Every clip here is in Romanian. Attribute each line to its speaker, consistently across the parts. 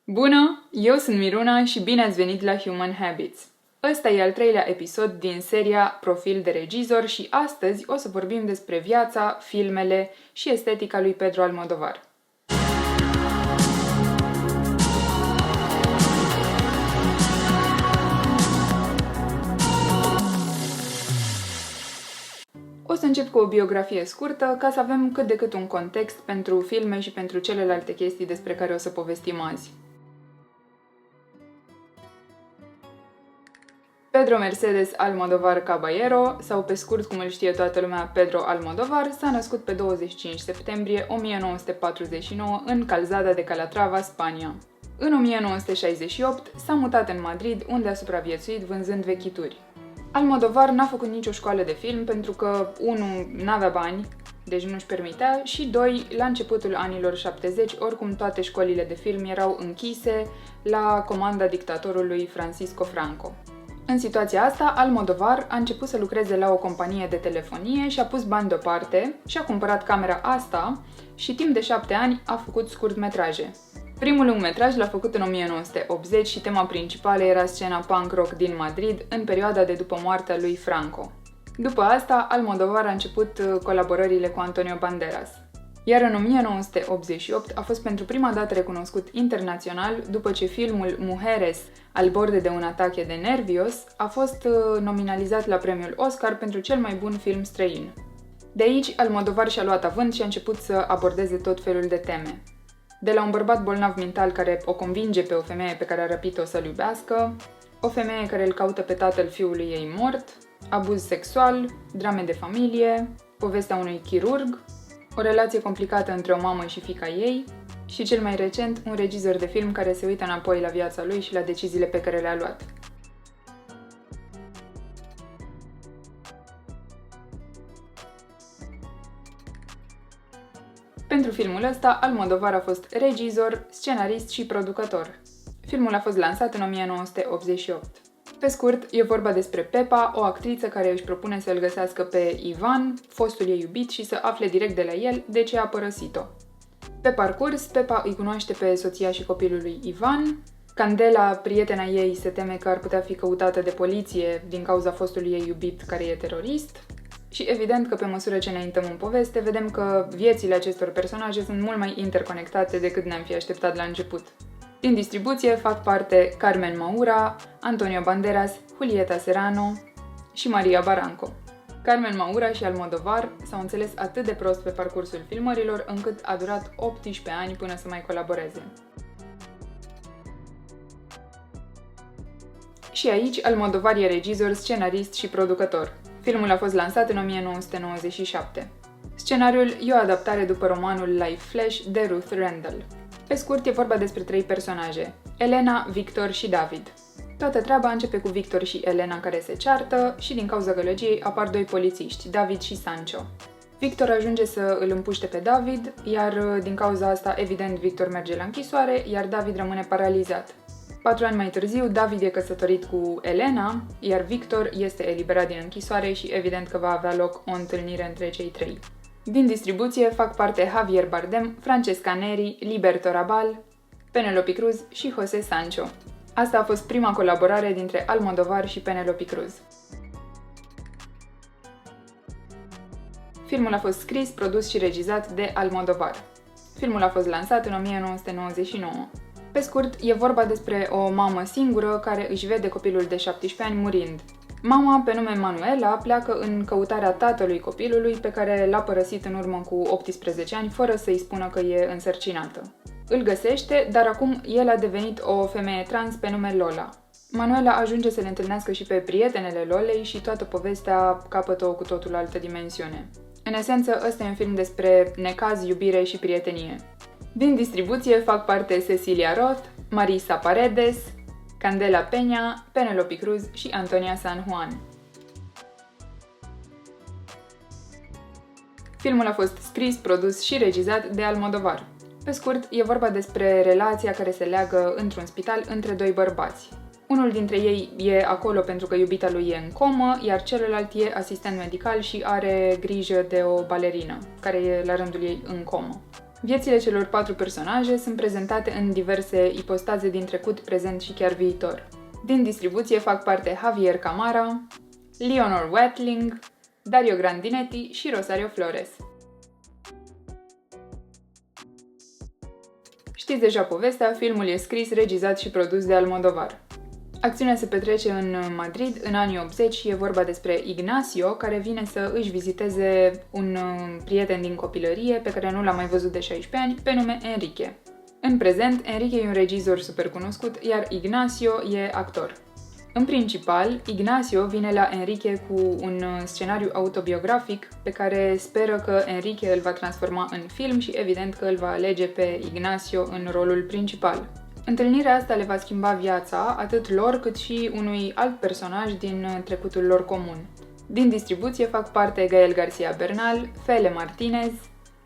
Speaker 1: Bună! Eu sunt Miruna și bine ați venit la Human Habits. Ăsta e al 3-lea episod din seria Profil de regizor și astăzi o să vorbim despre viața, filmele și estetica lui Pedro Almodovar. O să încep cu o biografie scurtă ca să avem cât de cât un context pentru filme și pentru celelalte chestii despre care o să povestim azi. Pedro Mercedes Almodóvar Caballero, sau pe scurt cum îl știe toată lumea Pedro Almodóvar, s-a născut pe 25 septembrie 1949 în Calzada de Calatrava, Spania. În 1968 s-a mutat în Madrid, unde a supraviețuit vânzând vechituri. Almodóvar n-a făcut nicio școală de film pentru că, 1. N-avea bani, deci nu-și permitea, și 2. La începutul anilor 70, oricum toate școlile de film erau închise la comanda dictatorului Francisco Franco. În situația asta, Almodóvar a început să lucreze la o companie de telefonie și a pus bani deoparte și a cumpărat camera asta și timp de 7 ani a făcut scurtmetraje. Primul lungmetraj l-a făcut în 1980 și tema principală era scena punk rock din Madrid în perioada de după moartea lui Franco. După asta, Almodóvar a început colaborările cu Antonio Banderas. Iar în 1988 a fost pentru prima dată recunoscut internațional după ce filmul Mujeres al borde de un ataque de nervios a fost nominalizat la premiul Oscar pentru cel mai bun film străin. De aici, Almodóvar și-a luat avânt și a început să abordeze tot felul de teme. De la un bărbat bolnav mental care o convinge pe o femeie pe care a răpit-o să-l iubească, o femeie care îl caută pe tatăl fiului ei mort, abuz sexual, drame de familie, povestea unui chirurg, o relație complicată între o mamă și fiica ei și, cel mai recent, un regizor de film care se uită înapoi la viața lui și la deciziile pe care le-a luat. Pentru filmul ăsta, Almodóvar a fost regizor, scenarist și producător. Filmul a fost lansat în 1988. Pe scurt, e vorba despre Pepa, o actriță care își propune să-l găsească pe Ivan, fostul ei iubit, și să afle direct de la el de ce a părăsit-o. Pe parcurs, Pepa îi cunoaște pe soția și copilul lui Ivan. Candela, prietena ei, se teme că ar putea fi căutată de poliție din cauza fostului ei iubit care e terorist. Și evident că pe măsură ce înaintăm în poveste, vedem că viețile acestor personaje sunt mult mai interconectate decât ne-am fi așteptat la început. Din distribuție fac parte Carmen Maura, Antonio Banderas, Julieta Serrano și Maria Barranco. Carmen Maura și Almodóvar s-au înțeles atât de prost pe parcursul filmărilor, încât a durat 18 ani până să mai colaboreze. Și aici Almodóvar e regizor, scenarist și producător. Filmul a fost lansat în 1997. Scenariul e o adaptare după romanul Life Flash de Ruth Rendell. Pe scurt, e vorba despre 3 personaje: Elena, Victor și David. Toată treaba începe cu Victor și Elena care se ceartă și din cauza gălăgiei apar 2 polițiști, David și Sancho. Victor ajunge să îl împuște pe David, iar din cauza asta, evident, Victor merge la închisoare, iar David rămâne paralizat. 4 ani mai târziu, David e căsătorit cu Elena, iar Victor este eliberat din închisoare și evident că va avea loc o întâlnire între cei 3. Din distribuție fac parte Javier Bardem, Francesca Neri, Liberto Rabal, Penélope Cruz și José Sancho. Asta a fost prima colaborare dintre Almodóvar și Penélope Cruz. Filmul a fost scris, produs și regizat de Almodóvar. Filmul a fost lansat în 1999. Pe scurt, e vorba despre o mamă singură care își vede copilul de 17 ani murind. Mama, pe nume Manuela, pleacă în căutarea tatălui copilului pe care l-a părăsit în urmă cu 18 ani fără să-i spună că e însărcinată. Îl găsește, dar acum el a devenit o femeie trans pe nume Lola. Manuela ajunge să le întâlnească și pe prietenele Lolei și toată povestea capătă o cu totul altă dimensiune. În esență, ăsta e un film despre necaz, iubire și prietenie. Din distribuție fac parte Cecilia Roth, Marisa Paredes, Candela Peña, Penélope Cruz și Antonia San Juan. Filmul a fost scris, produs și regizat de Almodóvar. Pe scurt, e vorba despre relația care se leagă într-un spital între 2 bărbați. Unul dintre ei e acolo pentru că iubita lui e în comă, iar celălalt e asistent medical și are grijă de o balerină, care e la rândul ei în comă. Viețile celor 4 personaje sunt prezentate în diverse ipostaze din trecut, prezent și chiar viitor. Din distribuție fac parte Javier Camara, Leonor Watling, Dario Grandinetti și Rosario Flores. Știți deja povestea, filmul e scris, regizat și produs de Almodovar. Acțiunea se petrece în Madrid în anii 80 și e vorba despre Ignacio, care vine să își viziteze un prieten din copilărie pe care nu l-a mai văzut de 16 ani, pe nume Enrique. În prezent, Enrique e un regizor super cunoscut, iar Ignacio e actor. În principal, Ignacio vine la Enrique cu un scenariu autobiografic pe care speră că Enrique îl va transforma în film și evident că îl va alege pe Ignacio în rolul principal. Întâlnirea asta le va schimba viața atât lor cât și unui alt personaj din trecutul lor comun. Din distribuție fac parte Gael García Bernal, Fele Martinez,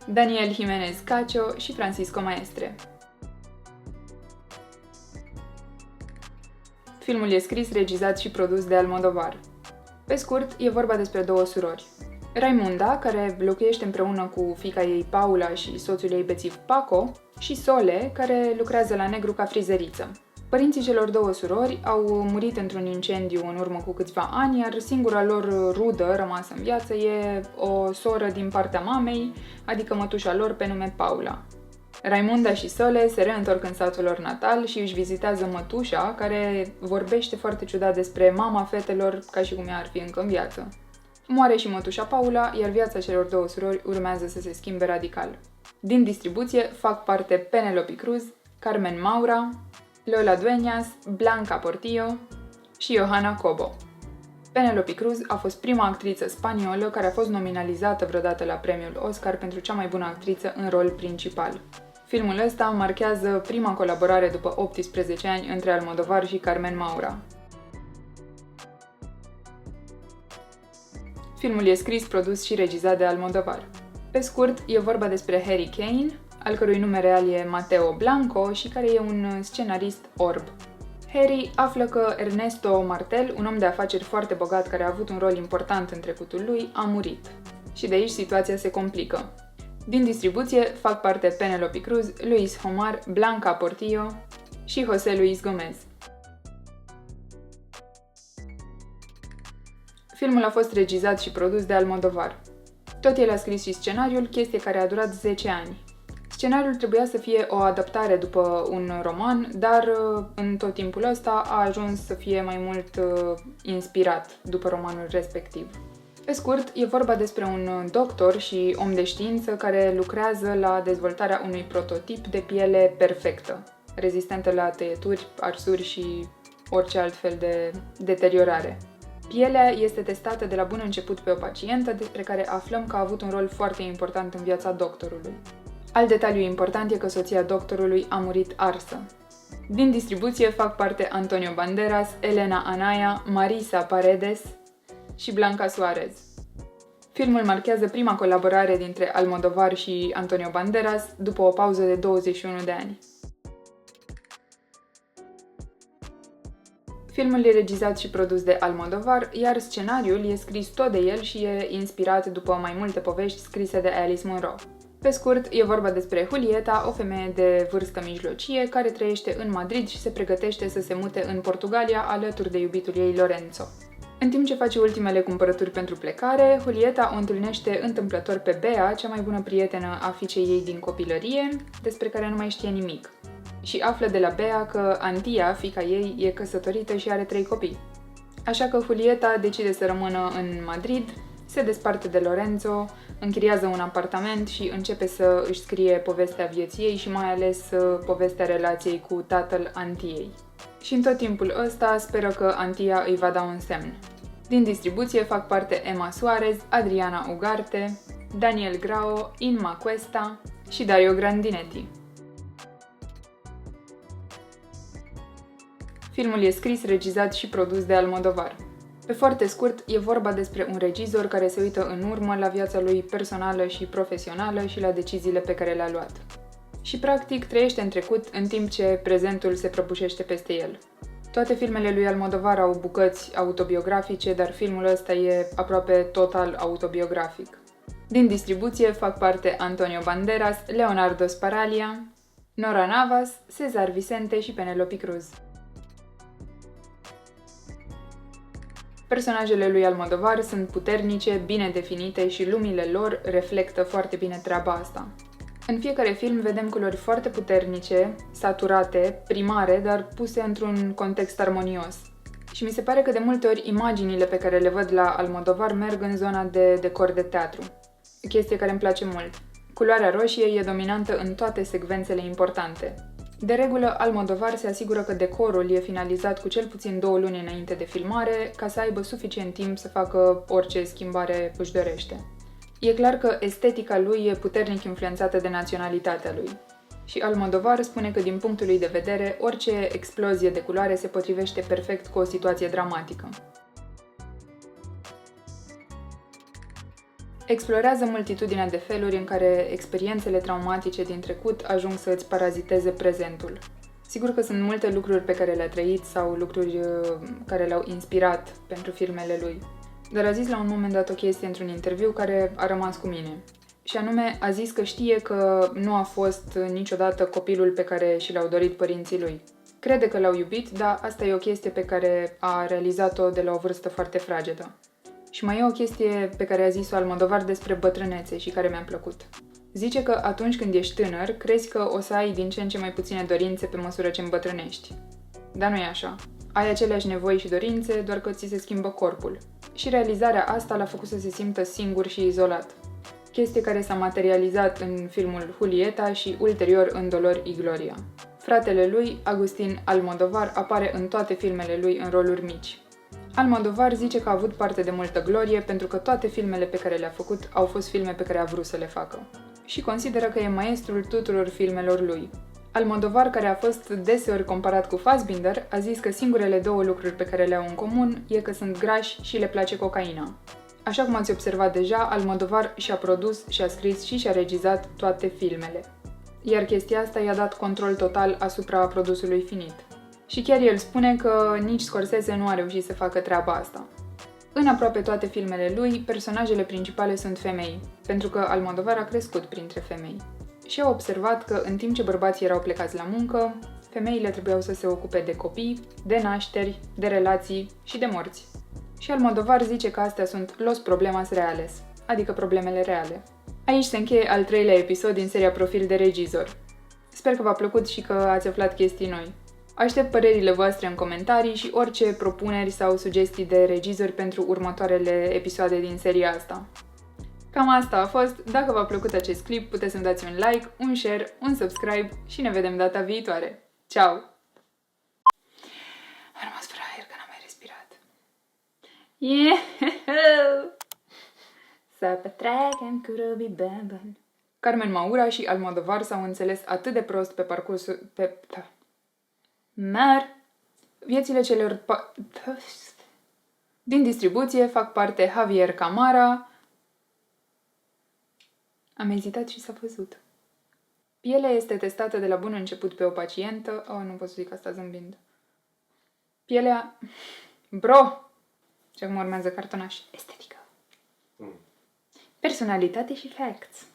Speaker 1: Daniel Jiménez Cacho și Francisco Maestre. Filmul e scris, regizat și produs de Almodovar. Pe scurt, e vorba despre 2 surori. Raimunda, care locuiește împreună cu fiica ei Paula și soțul ei bețiv Paco, și Sole, care lucrează la negru ca frizeriță. Părinții celor 2 surori au murit într-un incendiu în urmă cu câțiva ani, iar singura lor rudă rămasă în viață e o soră din partea mamei, adică mătușa lor pe nume Paula. Raimunda și Sole se reîntorc în satul lor natal și își vizitează mătușa, care vorbește foarte ciudat despre mama fetelor, ca și cum ea ar fi încă în viață. Moare și mătușa Paula, iar viața celor 2 surori urmează să se schimbe radical. Din distribuție fac parte Penelope Cruz, Carmen Maura, Lola Dueñas, Blanca Portillo și Johanna Cobo. Penelope Cruz a fost prima actriță spaniolă care a fost nominalizată vreodată la premiul Oscar pentru cea mai bună actriță în rol principal. Filmul ăsta marchează prima colaborare după 18 ani între Almodovar și Carmen Maura. Filmul e scris, produs și regizat de Almodovar. Pe scurt, e vorba despre Harry Kane, al cărui nume real e Mateo Blanco și care e un scenarist orb. Harry află că Ernesto Martel, un om de afaceri foarte bogat care a avut un rol important în trecutul lui, a murit. Și de aici situația se complică. Din distribuție fac parte Penelope Cruz, Luis Homar, Blanca Portillo și José Luis Gomez. Filmul a fost regizat și produs de Almodovar. Tot el a scris și scenariul, chestie care a durat 10 ani. Scenariul trebuia să fie o adaptare după un roman, dar în tot timpul ăsta a ajuns să fie mai mult inspirat după romanul respectiv. Pe scurt, e vorba despre un doctor și om de știință care lucrează la dezvoltarea unui prototip de piele perfectă, rezistentă la tăieturi, arsuri și orice alt fel de deteriorare. Pielea este testată de la bun început pe o pacientă, despre care aflăm că a avut un rol foarte important în viața doctorului. Alt detaliu important e că soția doctorului a murit arsă. Din distribuție fac parte Antonio Banderas, Elena Anaya, Marisa Paredes și Blanca Suarez. Filmul marchează prima colaborare dintre Almodovar și Antonio Banderas după o pauză de 21 de ani. Filmul e regizat și produs de Almodovar, iar scenariul e scris tot de el și e inspirat după mai multe povești scrise de Alice Munro. Pe scurt, e vorba despre Julieta, o femeie de vârstă mijlocie care trăiește în Madrid și se pregătește să se mute în Portugalia alături de iubitul ei Lorenzo. În timp ce face ultimele cumpărături pentru plecare, Julieta o întâlnește întâmplător pe Bea, cea mai bună prietenă a fiicei ei din copilărie, despre care nu mai știe nimic. Și află de la Bea că Antia, fiica ei, e căsătorită și are 3 copii. Așa că Julieta decide să rămână în Madrid, se desparte de Lorenzo, închiriază un apartament și începe să își scrie povestea vieții ei și mai ales povestea relației cu tatăl Antiei. Și în tot timpul ăsta speră că Antia îi va da un semn. Din distribuție fac parte Emma Suarez, Adriana Ugarte, Daniel Grao, Inma Cuesta și Dario Grandinetti. Filmul e scris, regizat și produs de Almodovar. Pe foarte scurt, e vorba despre un regizor care se uită în urmă la viața lui personală și profesională și la deciziile pe care le-a luat. Și practic trăiește în trecut în timp ce prezentul se prăbușește peste el. Toate filmele lui Almodovar au bucăți autobiografice, dar filmul ăsta e aproape total autobiografic. Din distribuție fac parte Antonio Banderas, Leonardo Sparaglia, Nora Navas, Cesar Vicente și Penelope Cruz. Personajele lui Almodovar sunt puternice, bine definite și lumile lor reflectă foarte bine treaba asta. În fiecare film vedem culori foarte puternice, saturate, primare, dar puse într-un context armonios. Și mi se pare că de multe ori imaginile pe care le văd la Almodovar merg în zona de decor de teatru. Chestie care îmi place mult. Culoarea roșie e dominantă în toate secvențele importante. De regulă, Almodovar se asigură că decorul e finalizat cu cel puțin 2 luni înainte de filmare, ca să aibă suficient timp să facă orice schimbare își dorește. E clar că estetica lui e puternic influențată de naționalitatea lui. Și Almodovar spune că, din punctul lui de vedere, orice explozie de culoare se potrivește perfect cu o situație dramatică. Explorează multitudinea de feluri în care experiențele traumatice din trecut ajung să îți paraziteze prezentul. Sigur că sunt multe lucruri pe care le-a trăit sau lucruri care le-au inspirat pentru filmele lui. Dar a zis la un moment dat o chestie într-un interviu care a rămas cu mine. Și anume, a zis că știe că nu a fost niciodată copilul pe care și l-au dorit părinții lui. Crede că l-au iubit, dar asta e o chestie pe care a realizat-o de la o vârstă foarte fragedă. Și mai e o chestie pe care a zis-o Almodovar despre bătrânețe și care mi-a plăcut. Zice că atunci când ești tânăr, crezi că o să ai din ce în ce mai puține dorințe pe măsură ce îmbătrânești. Dar nu e așa. Ai aceleași nevoi și dorințe, doar că ți se schimbă corpul. Și realizarea asta l-a făcut să se simtă singur și izolat. Chestie care s-a materializat în filmul Julieta și ulterior în Dolor y Gloria. Fratele lui, Agustin Almodovar, apare în toate filmele lui în roluri mici. Almodovar zice că a avut parte de multă glorie pentru că toate filmele pe care le-a făcut au fost filme pe care a vrut să le facă. Și consideră că e maestrul tuturor filmelor lui. Almodovar, care a fost deseori comparat cu Fassbinder, a zis că singurele 2 lucruri pe care le au în comun e că sunt grași și le place cocaina. Așa cum ați observat deja, Almodovar și-a produs, și-a scris și și-a regizat toate filmele. Iar chestia asta i-a dat control total asupra produsului finit. Și chiar el spune că nici Scorsese nu a reușit să facă treaba asta. În aproape toate filmele lui, personajele principale sunt femei, pentru că Almodovar a crescut printre femei. Și a observat că în timp ce bărbații erau plecați la muncă, femeile trebuiau să se ocupe de copii, de nașteri, de relații și de morți. Și Almodovar zice că astea sunt los problemas reales, adică problemele reale. Aici se încheie al 3-lea episod din seria Profil de regizor. Sper că v-a plăcut și că ați aflat chestii noi. Aștept părerile voastre în comentarii și orice propuneri sau sugestii de regizori pentru următoarele episoade din seria asta. Cam asta a fost. Dacă v-a plăcut acest clip, puteți să-mi dați un like, un share, un subscribe și ne vedem data viitoare. Ciao! Am rămas fără aer că n-am mai respirat. Să petrecem cu Robbie Bambam. Carmen Maura și Almodovar s-au înțeles atât de prost pe parcursul... Viețile celor... Din distribuție fac parte Javier Camara... Am ezitat și s-a văzut. Pielea este testată de la bun început pe o pacientă... nu pot să zic asta zâmbind. Pielea... Bro! Și acum urmează cartonaș. Estetică. Personalitate și facts.